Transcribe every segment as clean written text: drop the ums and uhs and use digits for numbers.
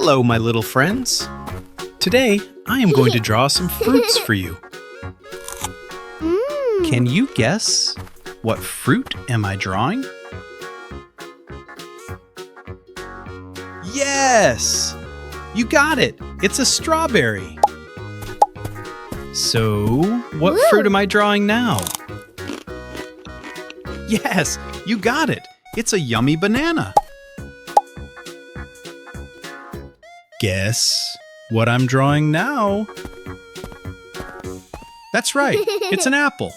Hello, my little friends. Today, I am going to draw some fruits for you. Can you guess what fruit am I drawing? Yes! You got it! It's a strawberry. So, what fruit am I drawing now? Yes, you got it! It's a yummy banana. Guess what I'm drawing now? That's right, it's an apple.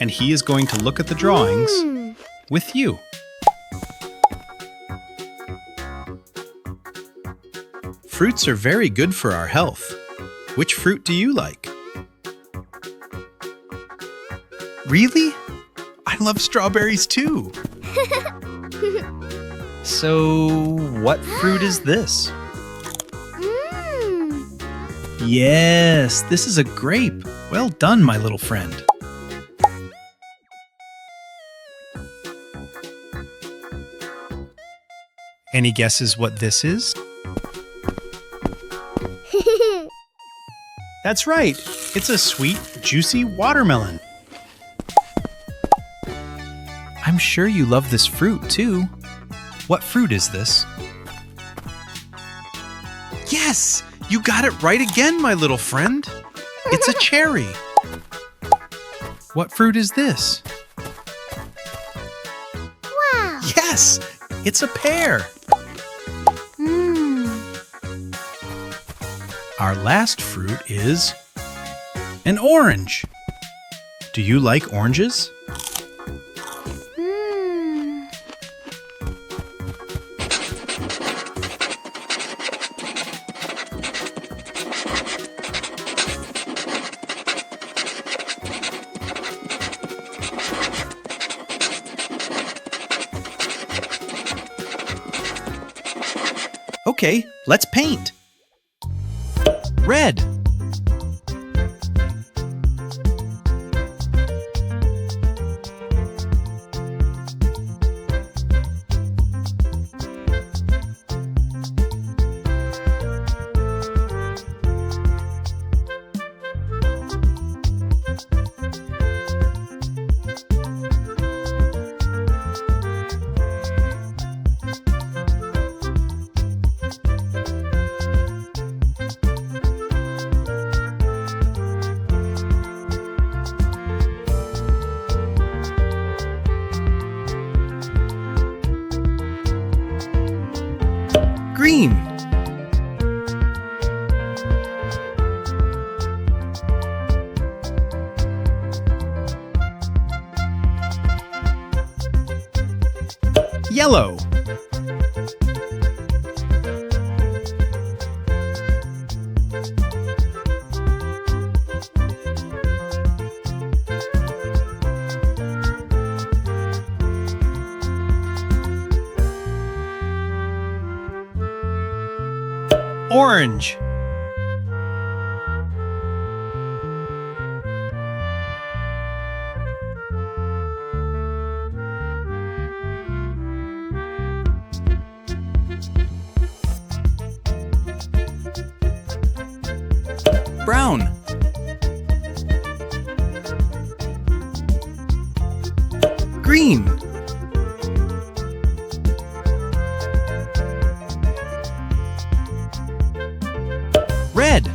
And he is going to look at the drawings with you. Fruits are very good for our health. Which fruit do you like? Really? I love strawberries too. So, what fruit is this? Yes, this is a grape. Well done, my little friend. Any guesses what this is? That's right. It's a sweet, juicy watermelon. I'm sure you love this fruit too. What fruit is this? Yes! You got it right again, my little friend. It's a cherry. What fruit is this? Wow! Yes! It's a pear. Our last fruit is an orange. Do you like oranges? Okay, let's paint. Red. Green. Yellow. Orange. Brown. Green. Red.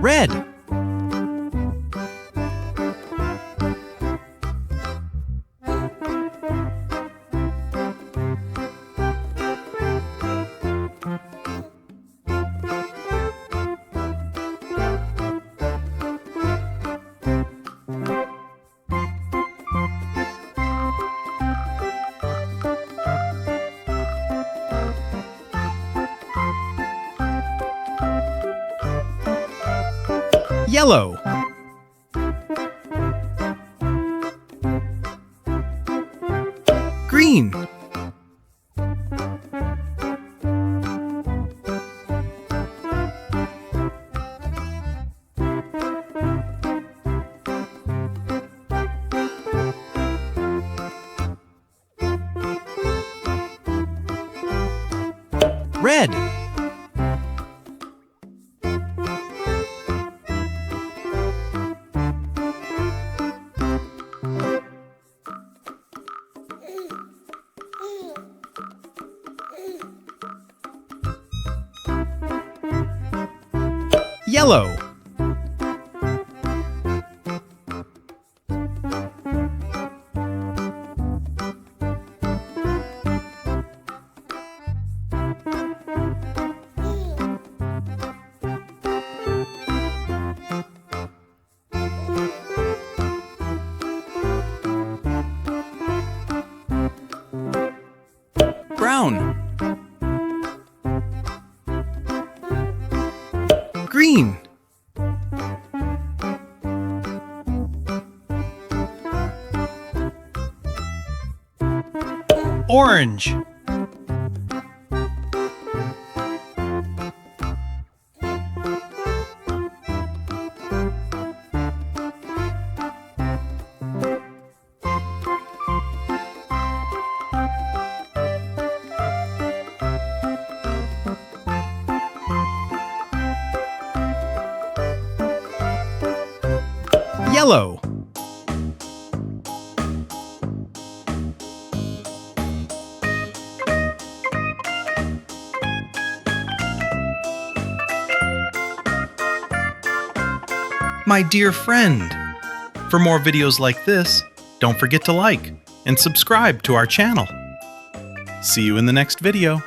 Red. Yellow. Green. Red. Yellow. Brown. Green. Orange. Yellow. My dear friend, for more videos like this, don't forget to like and subscribe to our channel. See you in the next video.